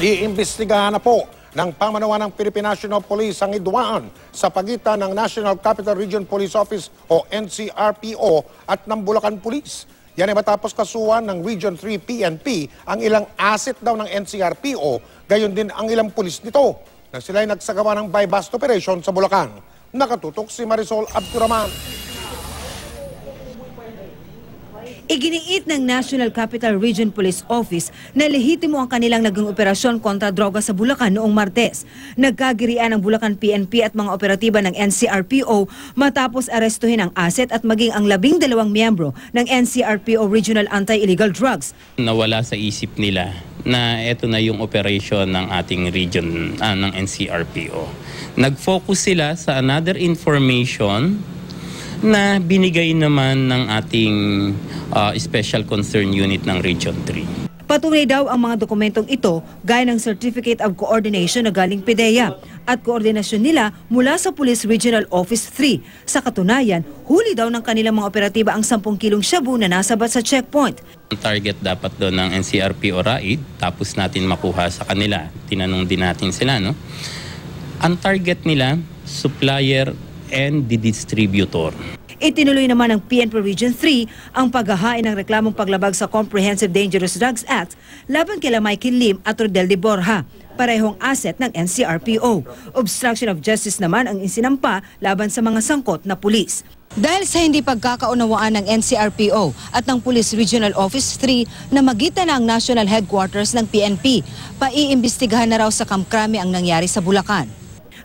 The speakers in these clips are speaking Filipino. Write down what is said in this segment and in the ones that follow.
Iimbestigahan na po ng pamanawan ng Philippine National Police ang idwaan sa pagitan ng National Capital Region Police Office o NCRPO at ng Bulacan Police. Yan ay matapos kasuhan ng Region 3 PNP ang ilang asset daw ng NCRPO, gayon din ang ilang pulis nito na sila ay nagsagawa ng buy-bust operation sa Bulacan. Nakatutok si Marisol Abduraman. Iginiit ng National Capital Region Police Office na lehitimo ang kanilang naging operasyon kontra droga sa Bulacan noong Martes. Nagkagirian ang Bulacan PNP at mga operatiba ng NCRPO matapos arestuhin ang asset at maging ang 12 miyembro ng NCRPO Regional Anti-Illegal Drugs. Nawala sa isip nila na ito na yung operation ng ating region ng NCRPO. Nag-focus sila sa another information na binigay naman ng ating Special Concern Unit ng Region 3. Patunay daw ang mga dokumentong ito gaya ng Certificate of Coordination na galing PDEA at koordinasyon nila mula sa Police Regional Office 3. Sa katunayan, huli daw ng kanilang mga operatiba ang 10 kilong shabu na nasabat sa checkpoint. Ang target dapat doon ng NCRPO RAID, tapos natin makuha sa kanila. Tinanong din natin sila, no? Ang target nila, supplier and the distributor. Itinuloy naman ng PNP Region 3 ang paghahain ng reklamong paglabag sa Comprehensive Dangerous Drugs Act laban kila Michael Lim at Rodel de Borja, parehong asset ng NCRPO. Obstruction of justice naman ang isinampa laban sa mga sangkot na pulis. Dahil sa hindi pagkakaunawaan ng NCRPO at ng Police Regional Office 3 na magitan na ang National Headquarters ng PNP, paiimbestigahan na raw sa kamkrame ang nangyari sa Bulacan.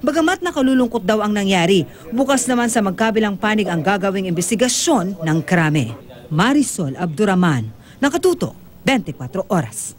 Bagamat nakalulungkot daw ang nangyari, bukas naman sa magkabilang panig ang gagawing investigasyon ng krame. Marisol Abduraman, Nakatutok, 24 Oras.